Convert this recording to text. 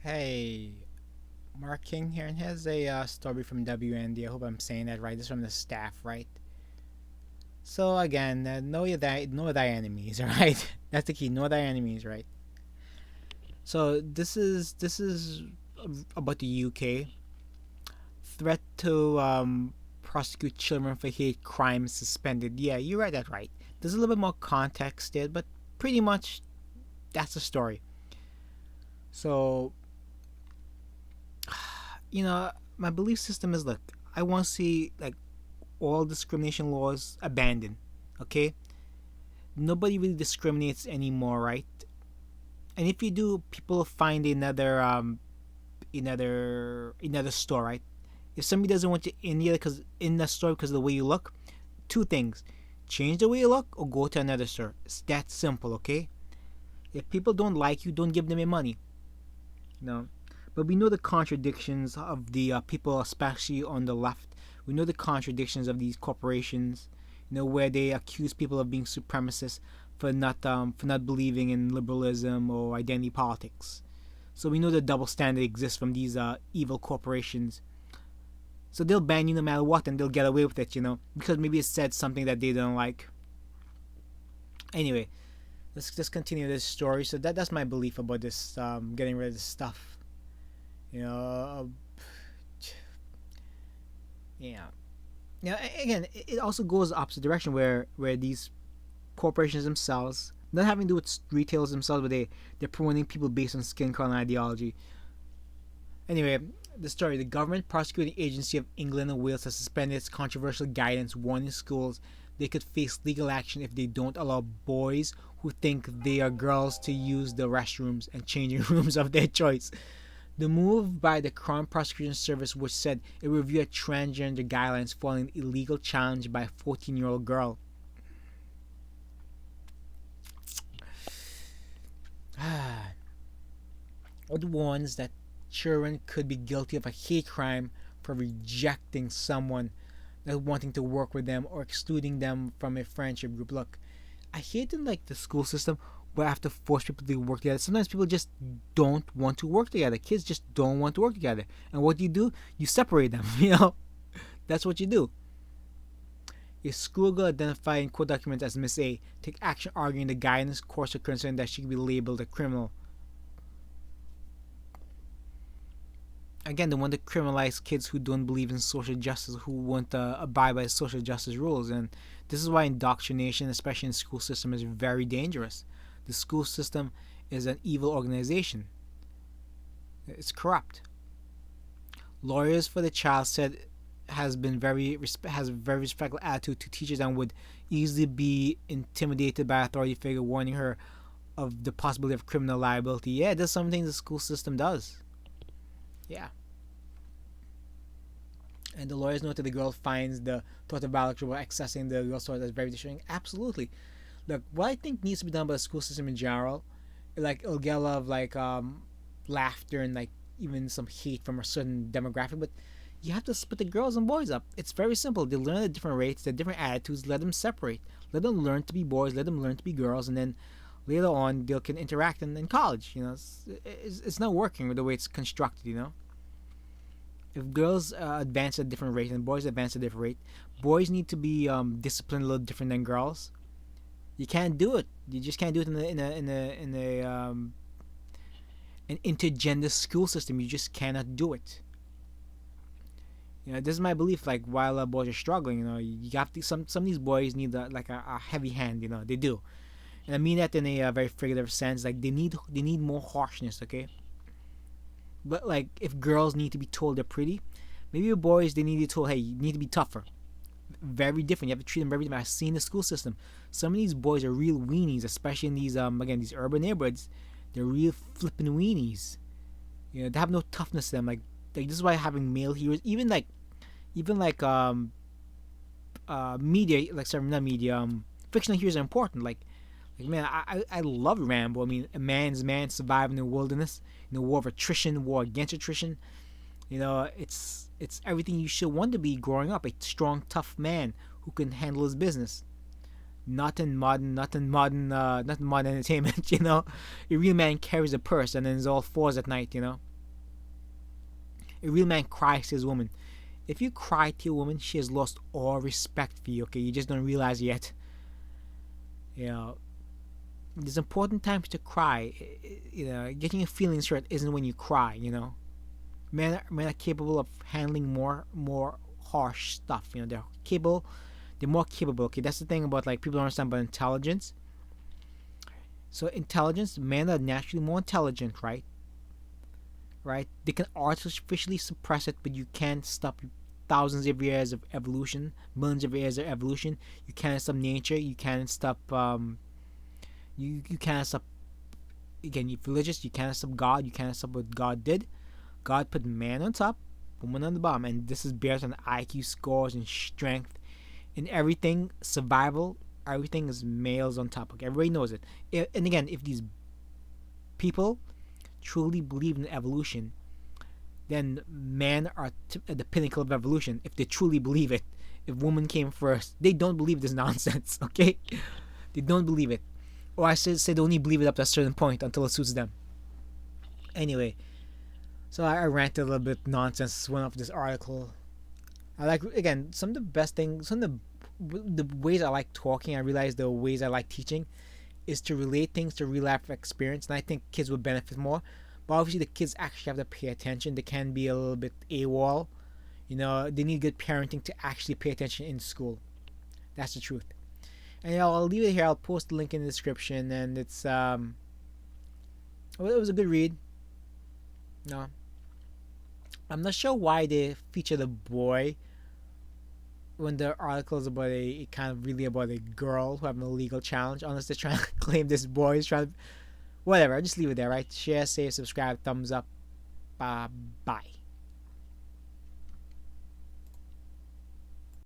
Hey, MarkKing here, and here's a story from WND. I hope I'm saying that right. This is from the staff, right? So again, know thy enemies, right? That's the key. Know thy enemies, right? So this is about the UK threat to prosecute children for hate crimes suspended. Yeah, you read that right. There's a little bit more context there, but pretty much that's the story. So my belief system is, look, I want to see like all discrimination laws abandoned. Okay, nobody really discriminates anymore, right? And if you do, people will find another store, right? If somebody doesn't want you in the store because of the way you look, two things: change the way you look or go to another store. It's that simple, okay? If people don't like you, don't give them your money. No, but we know the contradictions of the people, especially on the left. We know the contradictions of these corporations. Where they accuse people of being supremacists for not believing in liberalism or identity politics. So we know the double standard exists from these evil corporations. So they'll ban you no matter what, and they'll get away with it, because maybe it said something that they don't like. Anyway, let's just continue this story. So that's my belief about this, getting rid of this stuff. You know, yeah. Now again, it also goes the opposite direction where these corporations themselves, not having to do with retailers themselves, but they're promoting people based on skin color and ideology. Anyway, the story: the government prosecuting agency of England and Wales has suspended its controversial guidance warning schools they could face legal action if they don't allow boys who think they are girls to use the restrooms and changing rooms of their choice. The move by the Crown Prosecution Service, which said it reviewed transgender guidelines following an illegal challenge by a 14-year-old girl. It warns that children could be guilty of a hate crime for rejecting someone that wanting to work with them or excluding them from a friendship group. Look, I hate in like the school system where I have to force people to work together. Sometimes people just don't want to work together. Kids just don't want to work together. And what do? You separate them, That's what you do. If schoolgirl identified in court documents as Miss A, take action arguing the guidance course of concern that she could be labeled a criminal. Again, they want to criminalize kids who don't believe in social justice, who want to abide by social justice rules. And this is why indoctrination, especially in the school system, is very dangerous. The school system is an evil organization. It's corrupt. Lawyers for the child said has a very respectful attitude to teachers and would easily be intimidated by authority figure warning her of the possibility of criminal liability. Yeah, there's something the school system does. Yeah. And the lawyers noted the girl finds the thought of biological accessing the girl's thought as very distressing. Absolutely. Look, what I think needs to be done by the school system in general, like it'll get a lot of laughter and like even some hate from a certain demographic, but you have to split the girls and boys up. It's very simple. They learn at different rates, the different attitudes. Let them separate. Let them learn to be boys. Let them learn to be girls, and then later on they can interact in college. It's not working with the way it's constructed. If girls advance at a different rate and boys advance at a different rate, boys need to be disciplined a little different than girls. You can't do it. You just can't do it in an intergender school system. You just cannot do it. This is my belief. Like while boys are struggling, you have to some of these boys need a heavy hand. They do, and I mean that in a very figurative sense. Like they need more harshness. Okay, but like if girls need to be told they're pretty, maybe boys they need to be told, hey, you need to be tougher. Very different. You have to treat them very different. I've seen the school system. Some of these boys are real weenies, especially in these these urban neighborhoods. They're real flipping weenies. They have no toughness to them. Like this is why having male heroes, even media, like sorry, not media, fictional heroes are important. Like man, I love Rambo. I mean, a man's man surviving in the wilderness, in the war of attrition, war against attrition. It's everything you should want to be growing up. A strong, tough man who can handle his business. Not in modern entertainment. A real man carries a purse and then is all fours at night. A real man cries to his woman. If you cry to a woman, she has lost all respect for you. Okay, you just don't realize yet. You know, there's important times to cry. You know, getting your feelings hurt isn't when you cry. You know, men are capable of handling more harsh stuff. You know, they're more capable. Okay, that's the thing about like people don't understand about intelligence. So intelligence, men are naturally more intelligent, right? Right? They can artificially suppress it, but you can't stop thousands of years of evolution, millions of years of evolution. You can't stop nature. You can't stop. You can't stop. Again, if religious, you can't stop God. You can't stop what God did. God put man on top, woman on the bottom, and this is based on IQ scores and strength and everything. Survival, everything is males on top. Okay, everybody knows it. And again, if these people truly believe in evolution, then men are at the pinnacle of evolution. If they truly believe it, if woman came first, they don't believe this nonsense. Okay, they don't believe it, or I should say they only believe it up to a certain point until it suits them. Anyway, so I ranted a little bit nonsense. Went off this article. I like again some of the best things. Some of the ways I like talking. I realize the ways I like teaching is to relate things to real life experience, and I think kids would benefit more. But obviously, the kids actually have to pay attention. They can be a little bit AWOL. You know, they need good parenting to actually pay attention in school. That's the truth. And I'll leave it here. I'll post the link in the description, and it's well, it was a good read. No, I'm not sure why they feature the boy when the article is about kind of really about a girl who have an illegal challenge, unless they're trying to claim this boy is trying to, whatever. I just leave it there, right? Share, save, subscribe, thumbs up. Bye.